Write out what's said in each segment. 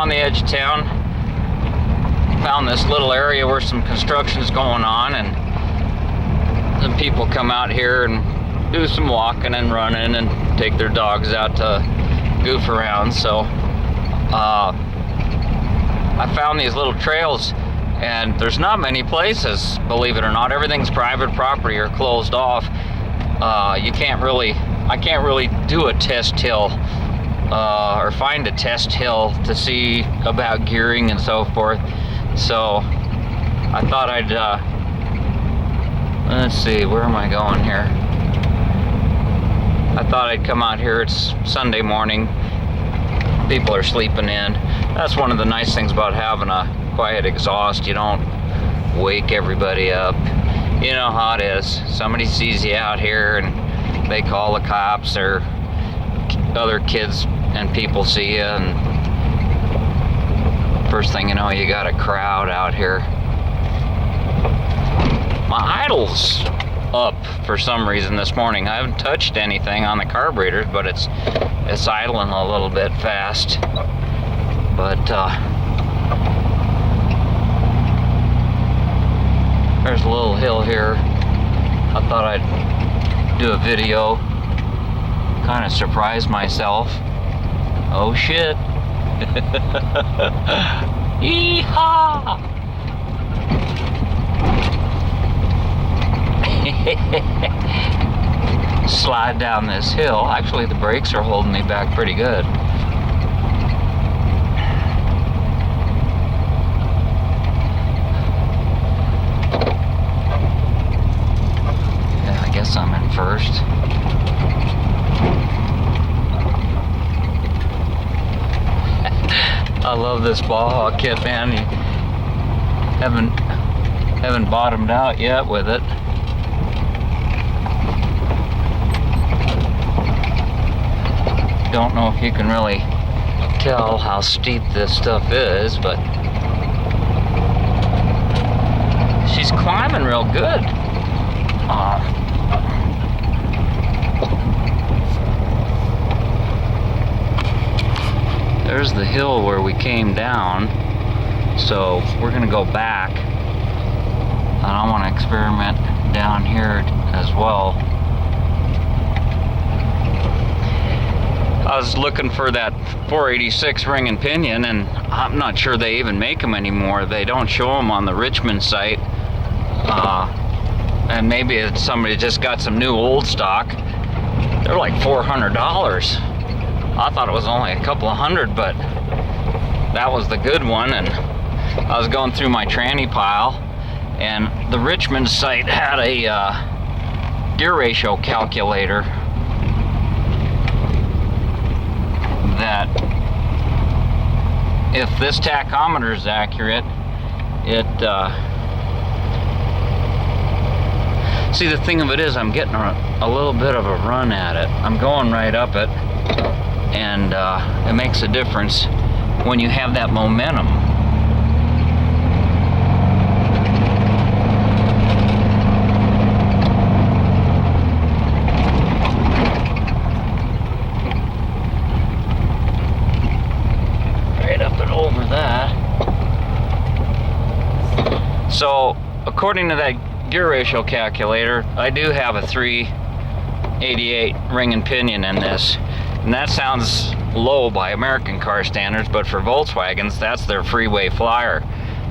on the edge of town. Found this little area where some construction's going on, and the people come out here and do some walking and running and take their dogs out to goof around. So I found these little trails, and there's not many places, believe it or not. Everything's private property or closed off. I can't really do a test hill or find a test hill to see about gearing and so forth. So I thought I'd let's see, where am I going here? I thought I'd come out here. It's Sunday morning. People are sleeping in. That's one of the nice things about having a quiet exhaust. You don't wake everybody up. You know how it is. Somebody sees you out here and they call the cops, or other kids and people see you, and first thing you know, you got a crowd out here. My idle's up for some reason this morning. I haven't touched anything on the carburetors, but it's idling a little bit fast. But there's a little hill here. I thought I'd do a video, kind of surprise myself. Oh shit. Yeehaw! Slide down this hill. Actually, the brakes are holding me back pretty good. Yeah, I guess I'm in first. I love this Baja kit, man. You haven't bottomed out yet with it. Don't know if you can really tell how steep this stuff is, but she's climbing real good. There's the hill where we came down, so we're gonna go back, and I want to experiment down here as well. I was looking for that 486 ring and pinion, and I'm not sure they even make them anymore. They don't show them on the Richmond site, and maybe it's somebody just got some new old stock. They're like $400. I thought it was only a couple of hundred, but that was the good one. And I was going through my tranny pile, and the Richmond site had a gear ratio calculator that, if this tachometer is accurate, it see, the thing of it is, I'm getting a little bit of a run at it. I'm going right up it, and it makes a difference when you have that momentum. Right up and over that. So, according to that gear ratio calculator, I do have a 388 ring and pinion in this. And that sounds low by American car standards, but for Volkswagens, that's their freeway flyer.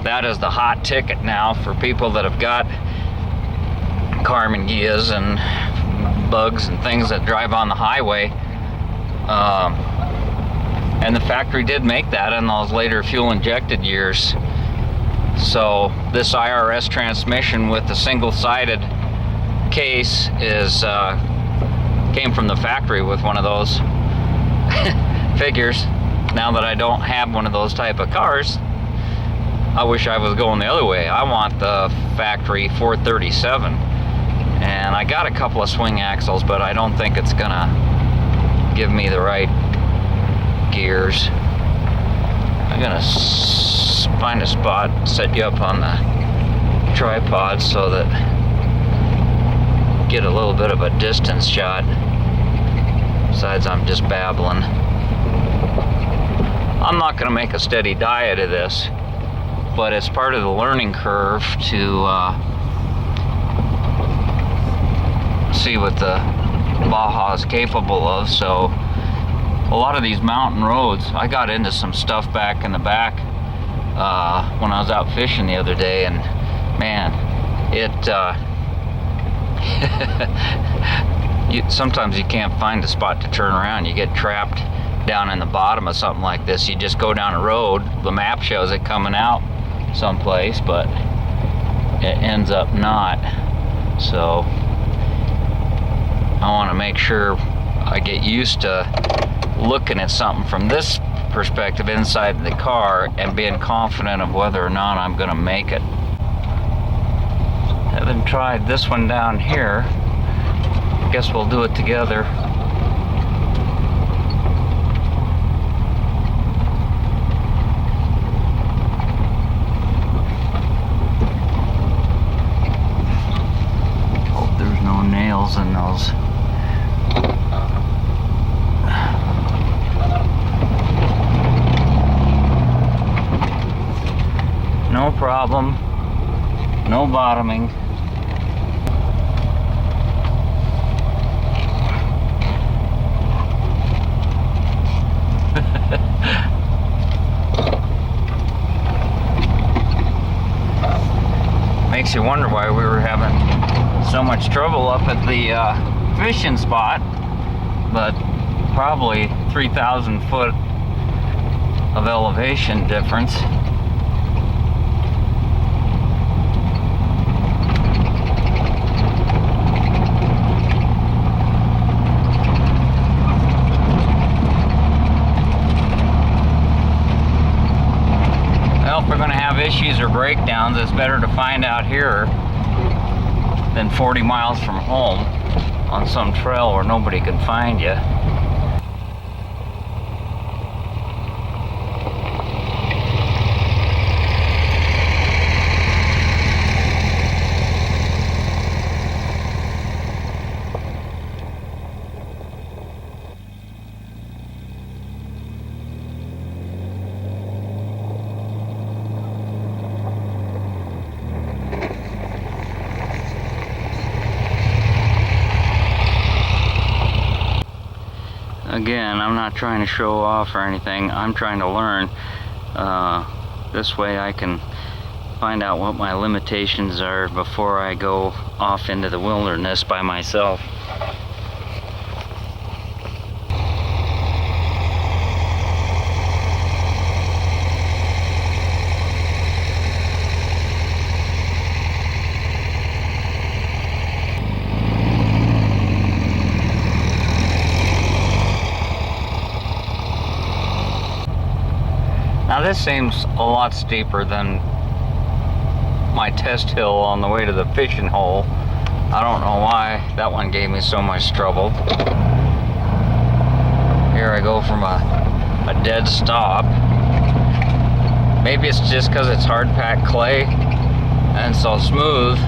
That is the hot ticket now for people that have got Karmann gears and bugs and things that drive on the highway. And the factory did make that in those later fuel-injected years. So this IRS transmission with the single-sided case is came from the factory with one of those. Figures. Now that I don't have one of those type of cars, I wish I was going the other way. I want the factory 437, and I got a couple of swing axles, but I don't think it's gonna give me the right gears. I'm gonna find a spot, set you up on the tripod so that get a little bit of a distance shot. Besides, I'm just babbling. I'm not going to make a steady diet of this, but it's part of the learning curve to see what the Baja is capable of. So a lot of these mountain roads, I got into some stuff back in the back when I was out fishing the other day, and man, sometimes you can't find a spot to turn around. You get trapped down in the bottom of something like this. You just go down a road, the map shows it coming out someplace, but it ends up not. So I want to make sure I get used to looking at something from this perspective inside the car and being confident of whether or not I'm going to make it. Haven't tried this one down here. Guess we'll do it together. Hope there's no nails in those. No problem. No bottoming. Makes you wonder why we were having so much trouble up at the fishing spot, but probably 3,000 foot of elevation difference. If we're going to have issues or breakdowns, it's better to find out here than 40 miles from home on some trail where nobody can find you. Again, I'm not trying to show off or anything. I'm trying to learn. This way I can find out what my limitations are before I go off into the wilderness by myself. Now this seems a lot steeper than my test hill on the way to the fishing hole. I don't know why that one gave me so much trouble. Here I go from a dead stop. Maybe it's just because it's hard packed clay and so smooth.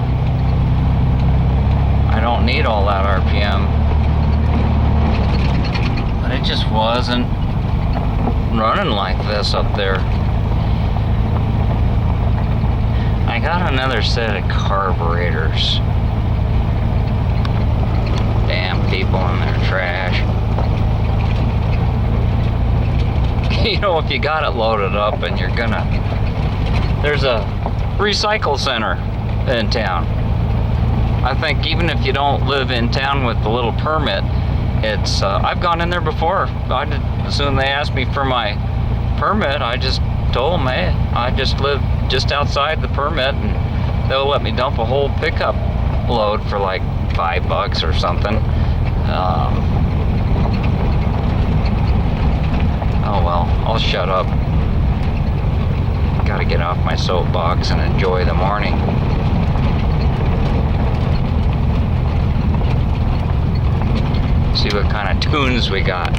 I don't need all that RPM. But it just wasn't running like this up there. I got another set of carburetors. Damn people in their trash. You know, if you got it loaded up and you're gonna, there's a recycle center in town. I think even if you don't live in town with the little permit, it's I've gone in there before. As soon as they asked me for my permit, I just told them, hey, I just live just outside the permit, and they'll let me dump a whole pickup load for like $5 or something. Oh well, I'll shut up. Gotta get off my soapbox and enjoy the morning. See what kind of tunes we got.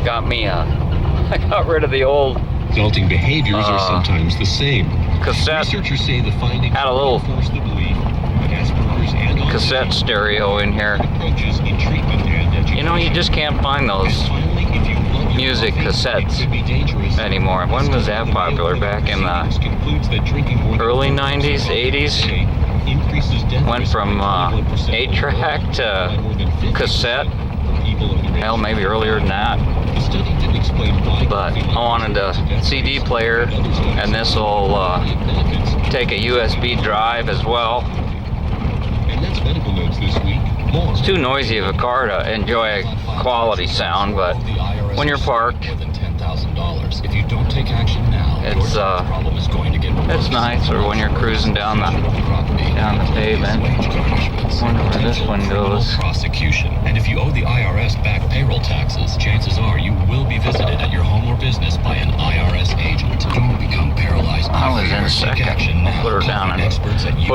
Got me I got rid of the old Adulting behaviors are sometimes the same. Cassette. Researchers say the findings had a little reinforce the belief that Asperger's and cassette stereo in here. approaches in treatment and education. You know, you just can't find those And finally, if you love your music cassettes anymore. When was that popular? Back in the early 90s, 80s? Went from 8-track to cassette. Hell, maybe earlier than that. But I wanted a CD player, and this will take a USB drive as well. It's too noisy of a car to enjoy a quality sound, but when you're parked, if you don't take action now, it's nice. Or when you're cruising down the pavement. I wonder where this one goes. Prosecution. And if you owe the IRS back payroll taxes, chances are you will be visited at your home or business by an IRS agent. Don't become paralyzed. I was in second. Put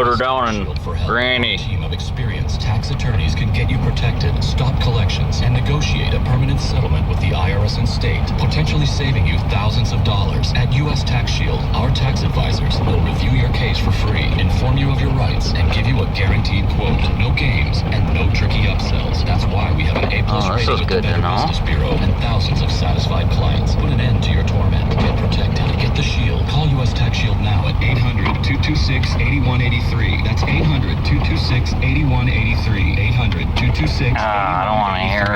her down and Granny. Team of experienced tax attorneys can get you protected, stop collections, and negotiate a permanent settlement with the IRS and state, potentially saving you thousands of dollars. At U.S. Tax Shield, our tax advisors will review your case for free, inform you of your rights, and give you a guaranteed quote. No games and no tricky upsells. That's why we have an A+ rating with the Better Business Bureau and thousands of satisfied clients. Put an end to your torment. Get protected. Get the Shield. Call U.S. Tax Shield now at 800-226-8183. That's 800-226-8183. 800-226-8183. I don't want to hear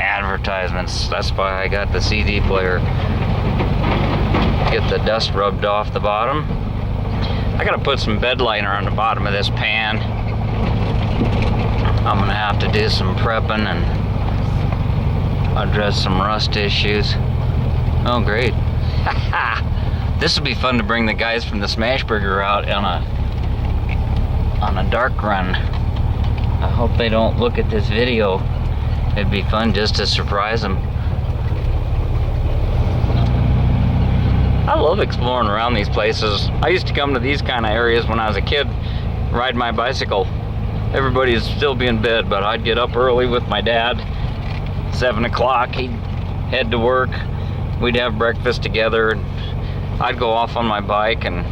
advertisements. That's why I got the CD player. Get the dust rubbed off the bottom. I gotta put some bed liner on the bottom of this pan. I'm gonna have to do some prepping and address some rust issues. Oh, great. This would be fun to bring the guys from the Smashburger out on a dark run. I hope they don't look at this video. It'd be fun just to surprise them. I love exploring around these places. I used to come to these kind of areas when I was a kid, ride my bicycle. Everybody'd still be in bed, but I'd get up early with my dad. 7 o'clock, he'd head to work. We'd have breakfast together, and I'd go off on my bike, and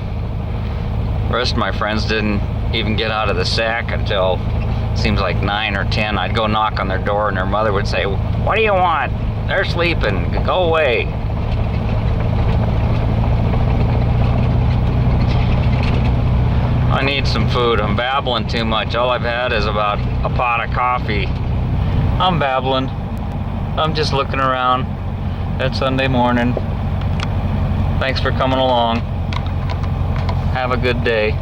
the rest of my friends didn't even get out of the sack until seems like 9 or 10. I'd go knock on their door, and their mother would say, "What do you want? They're sleeping. Go away." I need some food. I'm babbling too much. All I've had is about a pot of coffee. I'm babbling. I'm just looking around. It's Sunday morning. Thanks for coming along. Have a good day.